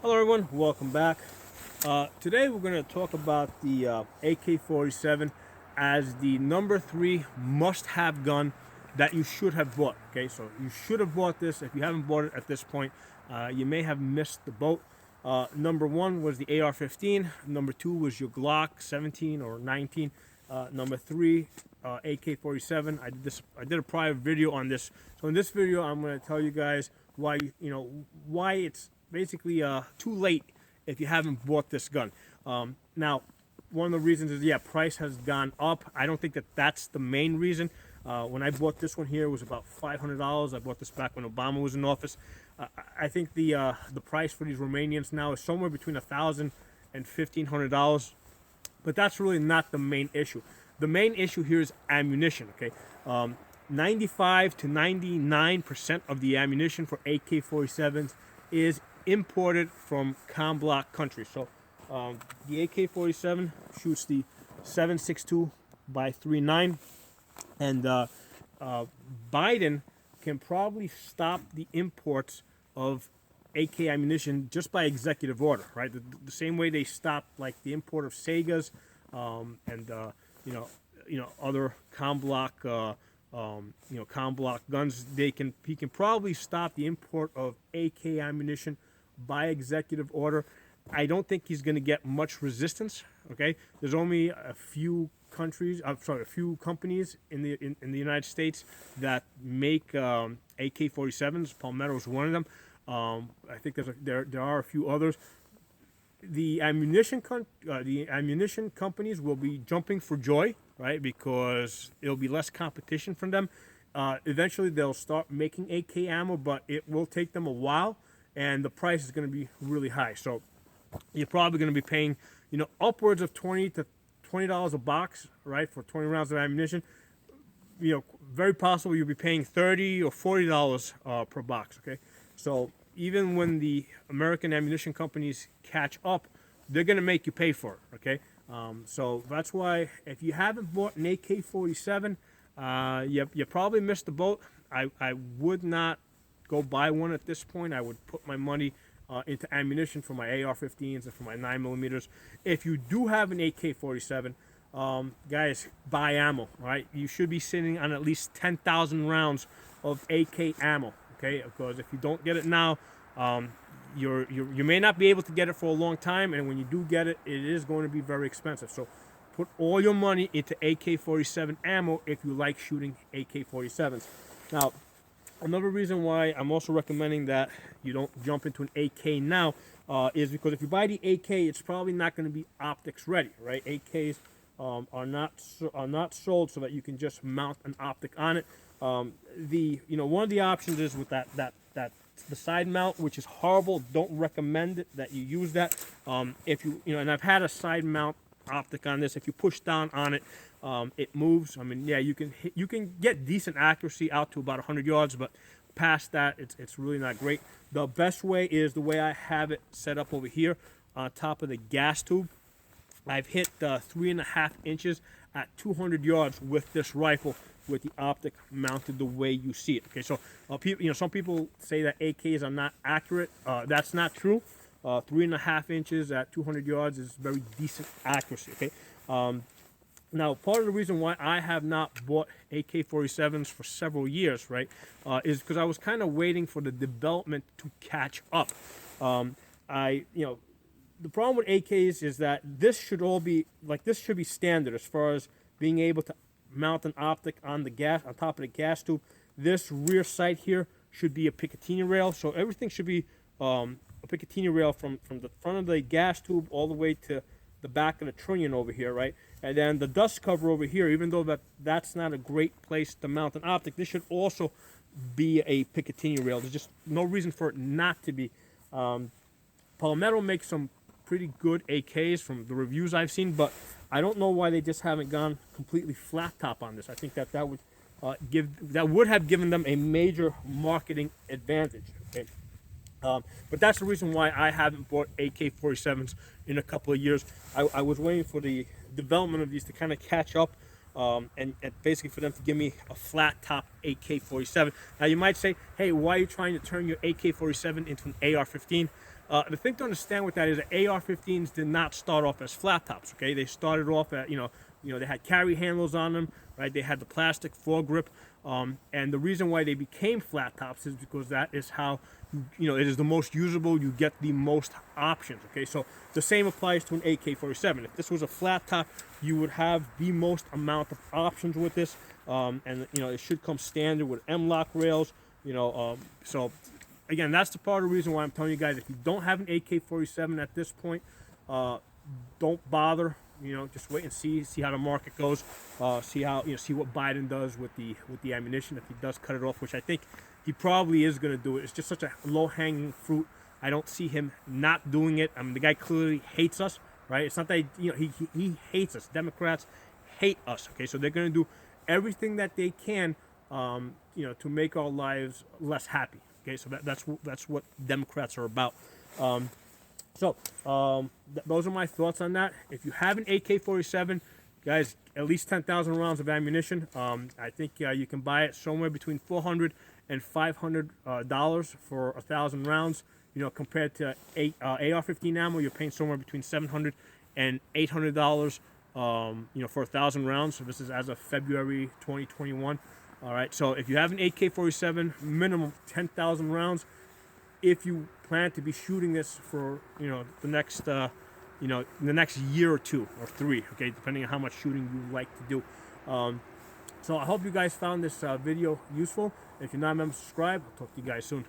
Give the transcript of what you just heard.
Hello everyone, welcome back. Today we're going to talk about the AK-47 as the number 3 must-have gun that you should have bought. Okay, so you should have bought this. If you haven't bought it at this point, you may have missed the boat. Number 1 was the AR-15. Number 2 was your Glock 17 or 19. Number 3, AK-47. I did a prior video on this. So in this video, I'm going to tell you guys why it's basically too late if you haven't bought this gun. Now, one of the reasons is, yeah, price has gone up. I don't think that that's the main reason. When I bought this one here, it was about $500. I bought this back when Obama was in office. I think the price for these Romanians now is somewhere between $1,000 and $1,500. But that's really not the main issue. The main issue here is ammunition, okay? 95 to 99% of the ammunition for AK-47s is imported from COM-block countries. So the AK-47 shoots the 7.62 by 3.9, and Biden can probably stop the imports of AK ammunition just by executive order, right? The same way they stopped like the import of Segas and other COM-block COM-block guns. He can probably stop the import of AK ammunition by executive order. I don't think he's going to get much resistance. Okay, there's only a few countries, a few companies in the United States that make AK-47s. Palmetto is one of them. I think there are a few others. The ammunition companies will be jumping for joy, right? Because it'll be less competition from them. Eventually, they'll start making AK ammo, but it will take them a while, and the price is going to be really high. So you're probably going to be paying, upwards of $20 a box, right, for 20 rounds of ammunition. Very possible you'll be paying $30 or $40 per box. Okay, so even when the American ammunition companies catch up, they're going to make you pay for it, okay? So that's why if you haven't bought an AK-47, you probably missed the boat. I would not go buy one at this point. I would put my money into ammunition for my AR-15s and for my 9mm. If you do have an AK-47, guys, buy ammo, right? You should be sitting on at least 10,000 rounds of AK ammo. Okay, because if you don't get it now, you may not be able to get it for a long time, and when you do get it, it is going to be very expensive. So put all your money into AK-47 ammo if you like shooting AK-47s. Now, another reason why I'm also recommending that you don't jump into an AK now is because if you buy the AK, it's probably not going to be optics ready, right? AKs are not sold so that you can just mount an optic on it. One of the options is with the side mount, which is horrible. Don't recommend it that you use that. If and I've had a side mount optic on this. If you push down on it, it moves. I mean, yeah, you can get decent accuracy out to about 100 yards, but past that, it's really not great. The best way is the way I have it set up over here on top of the gas tube. I've hit 3.5 inches at 200 yards with this rifle, with the optic mounted the way you see it. Okay, so some people say that AKs are not accurate. That's not true. 3.5 inches at 200 yards is very decent accuracy. Okay. Now, part of the reason why I have not bought AK-47s for several years, right, is because I was kind of waiting for the development to catch up. The problem with AKs is that this should be standard as far as being able to mount an optic on top of the gas tube. This rear sight here should be a Picatinny rail, so everything should be a Picatinny rail from the front of the gas tube all the way to the back of the trunnion over here, right? And then the dust cover over here, even though that's not a great place to mount an optic, this should also be a Picatinny rail. There's just no reason for it not to be. Palmetto makes some pretty good AKs from the reviews I've seen, but I don't know why they just haven't gone completely flat top on this. I think that would have given them a major marketing advantage. Okay, but that's the reason why I haven't bought AK-47s in a couple of years. I was waiting for the development of these to kind of catch up. and basically for them to give me a flat top AK-47. Now you might say, hey, why are you trying to turn your AK-47 into an AR-15? The thing to understand with that is that AR-15s did not start off as flat tops. Okay, they started off at they had carry handles on them, right? They had the plastic foregrip, and the reason why they became flat tops is because that is how it is the most usable. You get the most options. Okay, so the same applies to an AK-47. If this was a flat top, you would have the most amount of options with this, and it should come standard with M-lock rails. So again, that's the part of the reason why I'm telling you guys, if you don't have an AK-47 at this point, don't bother. Just wait and see how the market goes. See what Biden does with the ammunition, if he does cut it off, which I think he probably is going to do it. It's just such a low-hanging fruit. I don't see him not doing it. I mean, the guy clearly hates us, right? It's not that he hates us. Democrats hate us. Okay, so they're going to do everything that they can, to make our lives less happy. Okay, so that's what Democrats are about. Those are my thoughts on that. If you have an AK-47, guys, at least 10,000 rounds of ammunition. I think you can buy it somewhere between $400 and $500 for 1,000 rounds. Compared to AR-15 ammo, you're paying somewhere between $700 and $800. For 1,000 rounds. So this is as of February 2021. All right. So if you have an AK-47, minimum 10,000 rounds. If you plan to be shooting this for the next year or two or three, okay, depending on how much shooting you like to do. So I hope you guys found this video useful. If you're not a member, subscribe. I'll talk to you guys soon.